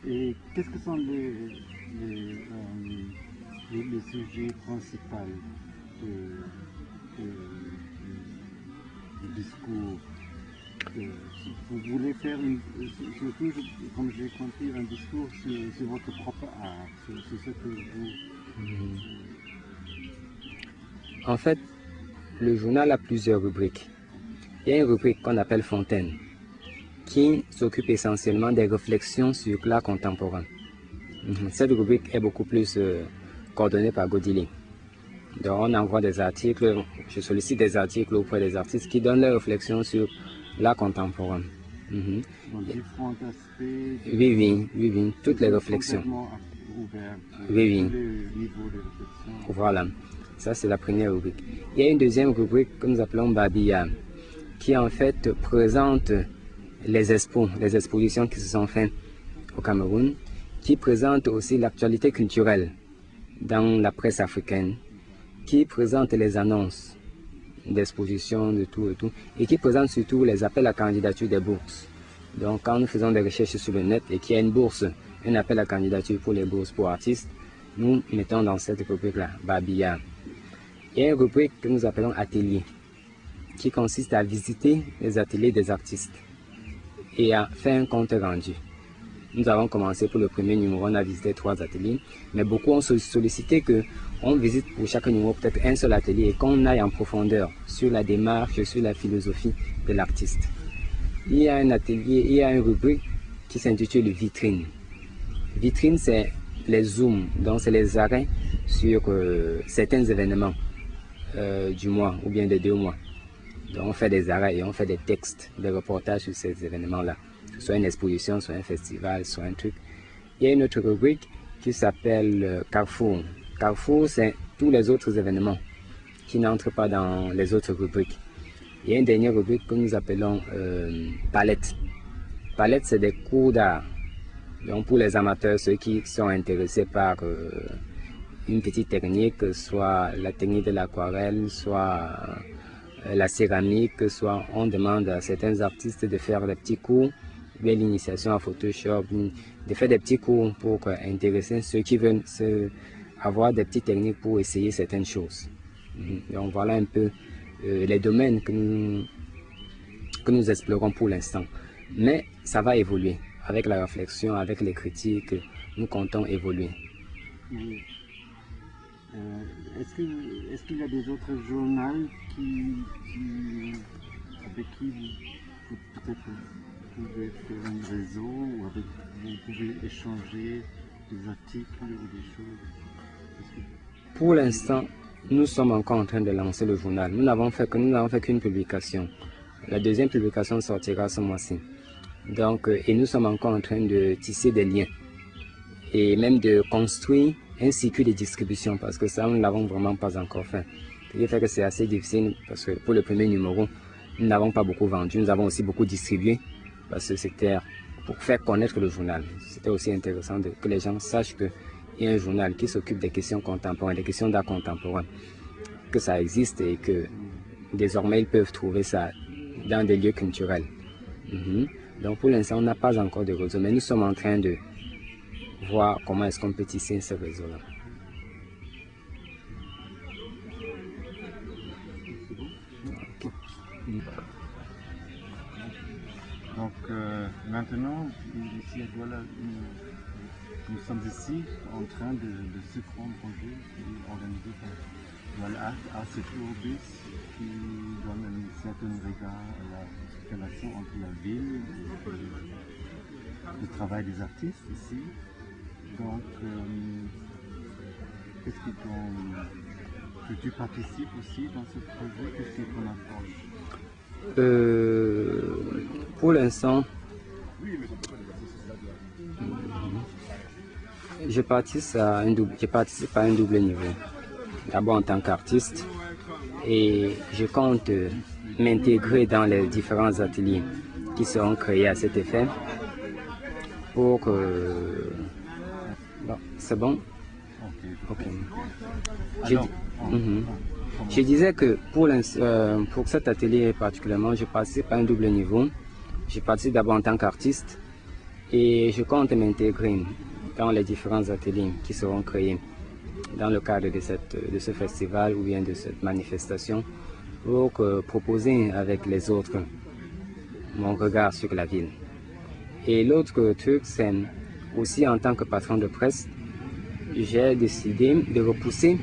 Et qu'est-ce que sont les sujets principaux du discours? Vous voulez faire, surtout, comme j'ai compris, un discours sur votre propre art, sur ce que vous... En fait, le journal a plusieurs rubriques. Il y a une rubrique qu'on appelle Fontaine, qui s'occupe essentiellement des réflexions sur l'art contemporain. Cette rubrique est beaucoup plus coordonnée par Godili. Donc on envoie des articles, je sollicite des articles auprès des artistes qui donnent leurs réflexions sur l'art contemporain. Donc différents aspects. Oui, toutes les réflexions. Ouvert, oui. Tous les niveaux de réflexion. Voilà, ça c'est la première rubrique. Il y a une deuxième rubrique que nous appelons Babia, qui en fait présente les expositions qui se sont faites au Cameroun, qui présente aussi l'actualité culturelle dans la presse africaine, qui présente les annonces d'expositions de tout et qui présente surtout les appels à candidature des bourses. Donc quand nous faisons des recherches sur le net et qu'il y a une bourse, un appel à candidature pour les bourses pour artistes, nous mettons dans cette rubrique-là, Babia. Il y a une rubrique que nous appelons Atelier, qui consiste à visiter les ateliers des artistes et à faire un compte rendu. Nous avons commencé pour le premier numéro, on a visité 3 ateliers, mais beaucoup ont sollicité qu'on visite pour chaque numéro peut-être un seul atelier et qu'on aille en profondeur sur la démarche, sur la philosophie de l'artiste. Il y a un atelier, il y a une rubrique qui s'intitule Vitrine. Vitrine, c'est les zooms, donc c'est les arrêts sur certains événements du mois ou bien des 2 mois. Donc on fait des arrêts et on fait des textes, des reportages sur ces événements-là. Soit une exposition, soit un festival, soit un truc. Il y a une autre rubrique qui s'appelle Carrefour. Carrefour, c'est tous les autres événements qui n'entrent pas dans les autres rubriques. Il y a une dernière rubrique que nous appelons Palette. Palette, c'est des cours d'art. Donc pour les amateurs, ceux qui sont intéressés par une petite technique, soit la technique de l'aquarelle, soit la céramique, soit on demande à certains artistes de faire des petits cours, bien l'initiation à Photoshop, de faire des petits cours pour intéresser ceux qui veulent avoir des petites techniques pour essayer certaines choses. Donc voilà un peu les domaines que nous explorons pour l'instant. Mais ça va évoluer. Avec la réflexion, avec les critiques, nous comptons évoluer. Oui. Est-ce qu'il y a des autres journaux avec qui vous peut-être pouvez faire un réseau ou avec vous pouvez échanger des articles ou des choses? Pour l'instant, nous sommes encore en train de lancer le journal. Nous n'avons fait qu'une publication. La deuxième publication sortira ce mois-ci. Donc, et nous sommes encore en train de tisser des liens et même de construire un circuit de distribution parce que ça, nous ne l'avons vraiment pas encore fait. Ce qui fait que c'est assez difficile parce que pour le premier numéro, nous n'avons pas beaucoup vendu. Nous avons aussi beaucoup distribué parce que c'était pour faire connaître le journal. C'était aussi intéressant que les gens sachent qu'il y a un journal qui s'occupe des questions contemporaines, des questions d'art contemporain, que ça existe et que désormais ils peuvent trouver ça dans des lieux culturels. Donc pour l'instant, on n'a pas encore de réseau, mais nous sommes en train de voir comment est-ce qu'on peut tisser ce réseau-là. Donc maintenant, ici à Douala, nous sommes ici en train de ce grand projet organisé par Douala Art Bus qui donne un certain regard à la relation entre la ville et le travail des artistes ici. Donc, qu'est-ce que tu participes aussi dans ce projet? Qu'est-ce que ton approche? Pour l'instant, je participe à un double niveau. D'abord en tant qu'artiste et je compte m'intégrer dans les différents ateliers qui seront créés à cet effet pour que... Bon, c'est bon? Ok. Je disais que pour cet atelier particulièrement, je participe à un double niveau. Je participe d'abord en tant qu'artiste Et je compte m'intégrer dans les différents ateliers qui seront créés dans le cadre de ce festival ou bien de cette manifestation pour proposer avec les autres mon regard sur la ville. Et l'autre truc, c'est aussi en tant que patron de presse, j'ai décidé de repousser,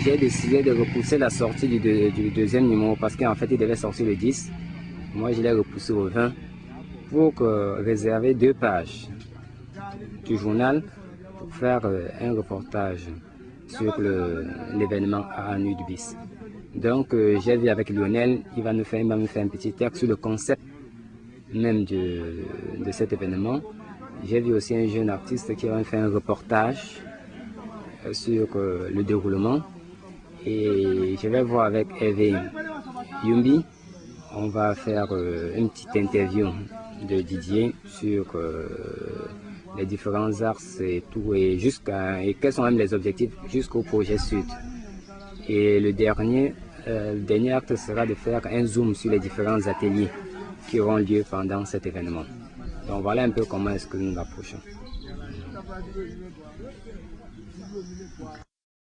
j'ai décidé de repousser la sortie du deuxième numéro parce qu'en fait il devait sortir le 10. Moi je l'ai repoussé au 20 pour réserver 2 pages du journal pour faire un reportage sur l'événement à Nuit du Bis. Donc j'ai vu avec Lionel, il va me faire un petit texte sur le concept même de cet événement. J'ai vu aussi un jeune artiste qui va faire un reportage sur le déroulement. Et je vais voir avec Hervé Yumbi, on va faire une petite interview de Didier sur les différents axes et tout, et quels sont même les objectifs jusqu'au projet Sud. Et le dernier acte sera de faire un zoom sur les différents ateliers qui auront lieu pendant cet événement. Donc voilà un peu comment est-ce que nous l'approchons.